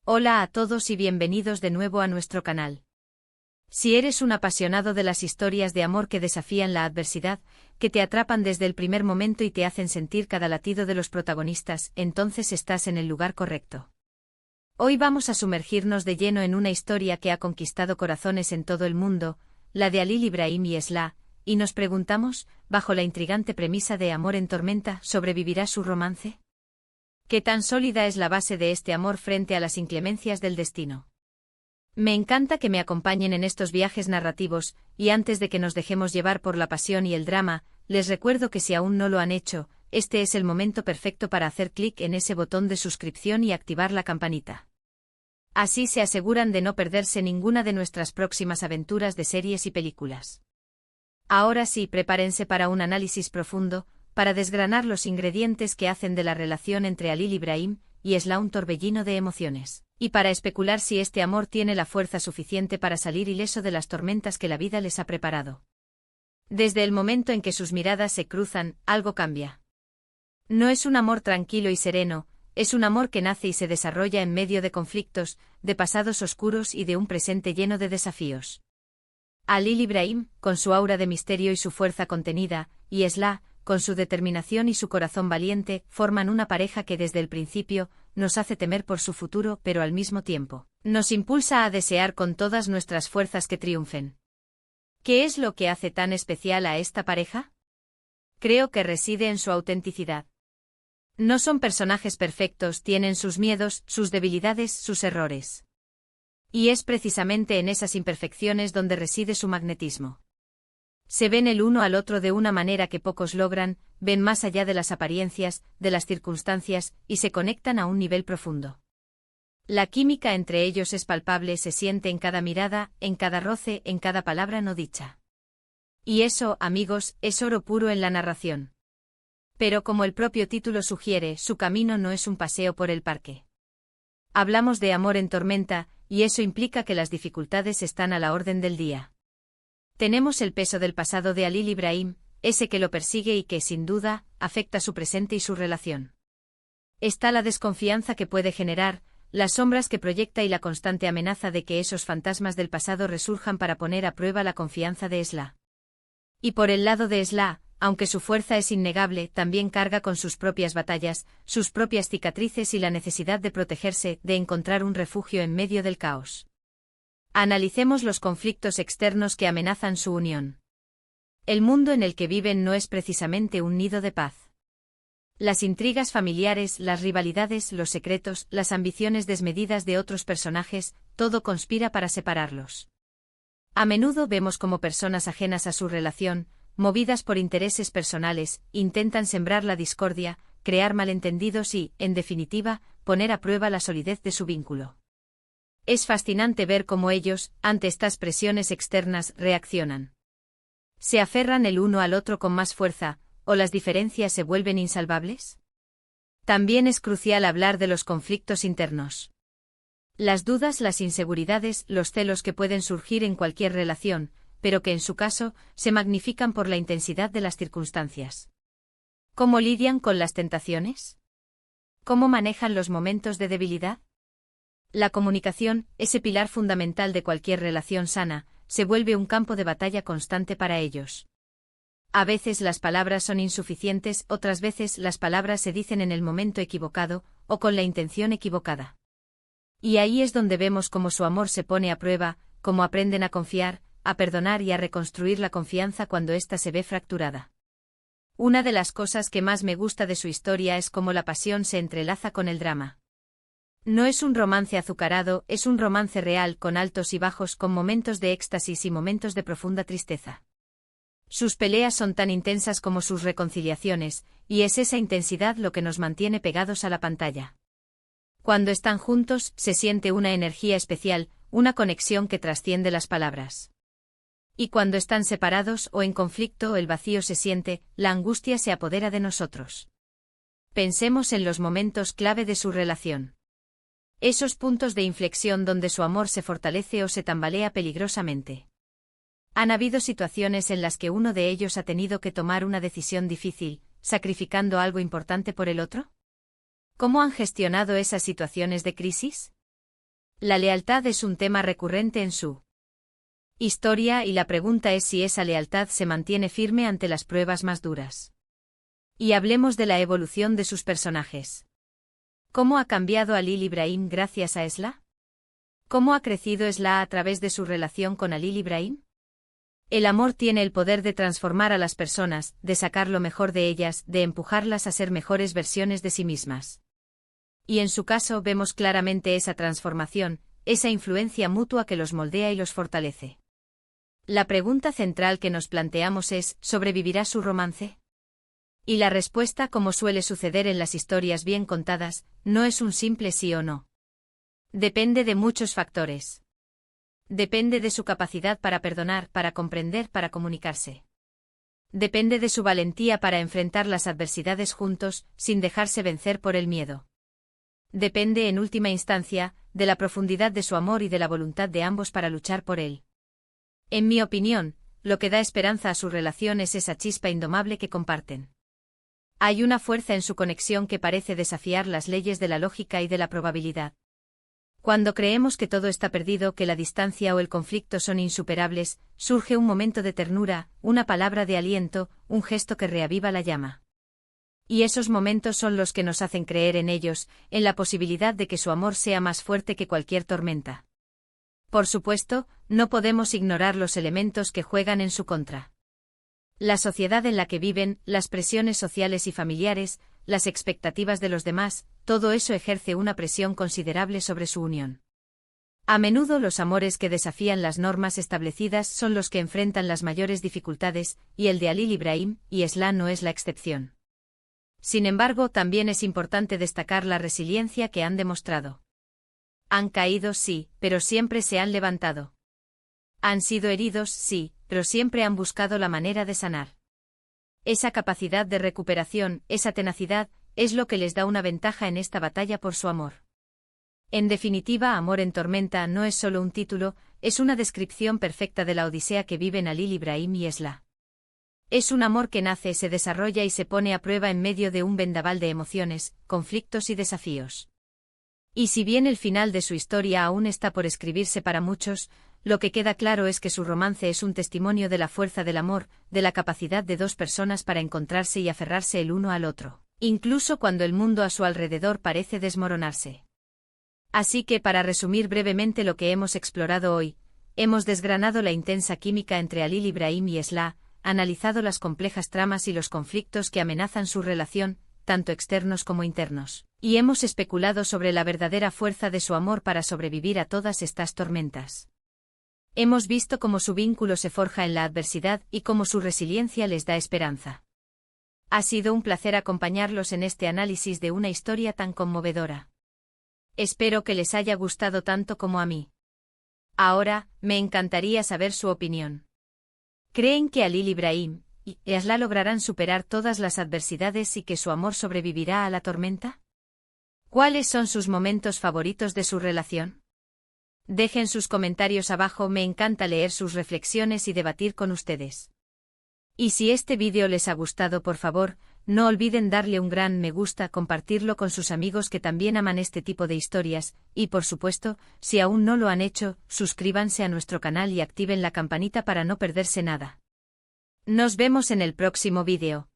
Hola a todos y bienvenidos de nuevo a nuestro canal. Si eres un apasionado de las historias de amor que desafían la adversidad, que te atrapan desde el primer momento y te hacen sentir cada latido de los protagonistas, entonces estás en el lugar correcto. Hoy vamos a sumergirnos de lleno en una historia que ha conquistado corazones en todo el mundo, la de Halil Ibrahim y Esla, y nos preguntamos, bajo la intrigante premisa de amor en tormenta, ¿sobrevivirá su romance? ¿Qué tan sólida es la base de este amor frente a las inclemencias del destino? Me encanta que me acompañen en estos viajes narrativos, y antes de que nos dejemos llevar por la pasión y el drama, les recuerdo que si aún no lo han hecho, este es el momento perfecto para hacer clic en ese botón de suscripción y activar la campanita. Así se aseguran de no perderse ninguna de nuestras próximas aventuras de series y películas. Ahora sí, prepárense para un análisis profundo, para desgranar los ingredientes que hacen de la relación entre Halil Ibrahim y Esla un torbellino de emociones, y para especular si este amor tiene la fuerza suficiente para salir ileso de las tormentas que la vida les ha preparado. Desde el momento en que sus miradas se cruzan, algo cambia. No es un amor tranquilo y sereno, es un amor que nace y se desarrolla en medio de conflictos, de pasados oscuros y de un presente lleno de desafíos. Halil Ibrahim, con su aura de misterio y su fuerza contenida, y Esla, con su determinación y su corazón valiente, forman una pareja que desde el principio nos hace temer por su futuro, pero al mismo tiempo nos impulsa a desear con todas nuestras fuerzas que triunfen. ¿Qué es lo que hace tan especial a esta pareja? Creo que reside en su autenticidad. No son personajes perfectos, tienen sus miedos, sus debilidades, sus errores. Y es precisamente en esas imperfecciones donde reside su magnetismo. Se ven el uno al otro de una manera que pocos logran, ven más allá de las apariencias, de las circunstancias, y se conectan a un nivel profundo. La química entre ellos es palpable, se siente en cada mirada, en cada roce, en cada palabra no dicha. Y eso, amigos, es oro puro en la narración. Pero como el propio título sugiere, su camino no es un paseo por el parque. Hablamos de amor en tormenta, y eso implica que las dificultades están a la orden del día. Tenemos el peso del pasado de Halil Ibrahim, ese que lo persigue y que, sin duda, afecta su presente y su relación. Está la desconfianza que puede generar, las sombras que proyecta y la constante amenaza de que esos fantasmas del pasado resurjan para poner a prueba la confianza de Esla. Y por el lado de Esla, aunque su fuerza es innegable, también carga con sus propias batallas, sus propias cicatrices y la necesidad de protegerse, de encontrar un refugio en medio del caos. Analicemos los conflictos externos que amenazan su unión. El mundo en el que viven no es precisamente un nido de paz. Las intrigas familiares, las rivalidades, los secretos, las ambiciones desmedidas de otros personajes, todo conspira para separarlos. A menudo vemos cómo personas ajenas a su relación, movidas por intereses personales, intentan sembrar la discordia, crear malentendidos y, en definitiva, poner a prueba la solidez de su vínculo. Es fascinante ver cómo ellos, ante estas presiones externas, reaccionan. ¿Se aferran el uno al otro con más fuerza, o las diferencias se vuelven insalvables? También es crucial hablar de los conflictos internos. Las dudas, las inseguridades, los celos que pueden surgir en cualquier relación, pero que en su caso, se magnifican por la intensidad de las circunstancias. ¿Cómo lidian con las tentaciones? ¿Cómo manejan los momentos de debilidad? La comunicación, ese pilar fundamental de cualquier relación sana, se vuelve un campo de batalla constante para ellos. A veces las palabras son insuficientes, otras veces las palabras se dicen en el momento equivocado, o con la intención equivocada. Y ahí es donde vemos cómo su amor se pone a prueba, cómo aprenden a confiar, a perdonar y a reconstruir la confianza cuando ésta se ve fracturada. Una de las cosas que más me gusta de su historia es cómo la pasión se entrelaza con el drama. No es un romance azucarado, es un romance real con altos y bajos, con momentos de éxtasis y momentos de profunda tristeza. Sus peleas son tan intensas como sus reconciliaciones, y es esa intensidad lo que nos mantiene pegados a la pantalla. Cuando están juntos, se siente una energía especial, una conexión que trasciende las palabras. Y cuando están separados o en conflicto, el vacío se siente, la angustia se apodera de nosotros. Pensemos en los momentos clave de su relación. Esos puntos de inflexión donde su amor se fortalece o se tambalea peligrosamente. Han habido situaciones en las que uno de ellos ha tenido que tomar una decisión difícil, sacrificando algo importante por el otro. ¿Cómo han gestionado esas situaciones de crisis? La lealtad es un tema recurrente en su historia y la pregunta es si esa lealtad se mantiene firme ante las pruebas más duras. Y hablemos de la evolución de sus personajes. ¿Cómo ha cambiado Halil Ibrahim gracias a Esla? ¿Cómo ha crecido Esla a través de su relación con Halil Ibrahim? El amor tiene el poder de transformar a las personas, de sacar lo mejor de ellas, de empujarlas a ser mejores versiones de sí mismas. Y en su caso vemos claramente esa transformación, esa influencia mutua que los moldea y los fortalece. La pregunta central que nos planteamos es, ¿sobrevivirá su romance? Y la respuesta, como suele suceder en las historias bien contadas, no es un simple sí o no. Depende de muchos factores. Depende de su capacidad para perdonar, para comprender, para comunicarse. Depende de su valentía para enfrentar las adversidades juntos, sin dejarse vencer por el miedo. Depende, en última instancia, de la profundidad de su amor y de la voluntad de ambos para luchar por él. En mi opinión, lo que da esperanza a su relación es esa chispa indomable que comparten. Hay una fuerza en su conexión que parece desafiar las leyes de la lógica y de la probabilidad. Cuando creemos que todo está perdido, que la distancia o el conflicto son insuperables, surge un momento de ternura, una palabra de aliento, un gesto que reaviva la llama. Y esos momentos son los que nos hacen creer en ellos, en la posibilidad de que su amor sea más fuerte que cualquier tormenta. Por supuesto, no podemos ignorar los elementos que juegan en su contra. La sociedad en la que viven, las presiones sociales y familiares, las expectativas de los demás, todo eso ejerce una presión considerable sobre su unión. A menudo los amores que desafían las normas establecidas son los que enfrentan las mayores dificultades, y el de Halil Ibrahim y Esla no es la excepción. Sin embargo, también es importante destacar la resiliencia que han demostrado. Han caído, sí, pero siempre se han levantado. Han sido heridos, sí, pero siempre han buscado la manera de sanar. Esa capacidad de recuperación, esa tenacidad, es lo que les da una ventaja en esta batalla por su amor. En definitiva, Amor en tormenta no es solo un título, es una descripción perfecta de la odisea que viven Halil Ibrahim y Esla. Es un amor que nace, se desarrolla y se pone a prueba en medio de un vendaval de emociones, conflictos y desafíos. Y si bien el final de su historia aún está por escribirse para muchos, lo que queda claro es que su romance es un testimonio de la fuerza del amor, de la capacidad de dos personas para encontrarse y aferrarse el uno al otro, incluso cuando el mundo a su alrededor parece desmoronarse. Así que, para resumir brevemente lo que hemos explorado hoy, hemos desgranado la intensa química entre Halil Ibrahim y Esla, analizado las complejas tramas y los conflictos que amenazan su relación, tanto externos como internos, y hemos especulado sobre la verdadera fuerza de su amor para sobrevivir a todas estas tormentas. Hemos visto cómo su vínculo se forja en la adversidad y cómo su resiliencia les da esperanza. Ha sido un placer acompañarlos en este análisis de una historia tan conmovedora. Espero que les haya gustado tanto como a mí. Ahora, me encantaría saber su opinión. ¿Creen que Halil Ibrahim y Esla lograrán superar todas las adversidades y que su amor sobrevivirá a la tormenta? ¿Cuáles son sus momentos favoritos de su relación? Dejen sus comentarios abajo, me encanta leer sus reflexiones y debatir con ustedes. Y si este vídeo les ha gustado, por favor, no olviden darle un gran me gusta, compartirlo con sus amigos que también aman este tipo de historias, y por supuesto, si aún no lo han hecho, suscríbanse a nuestro canal y activen la campanita para no perderse nada. Nos vemos en el próximo vídeo.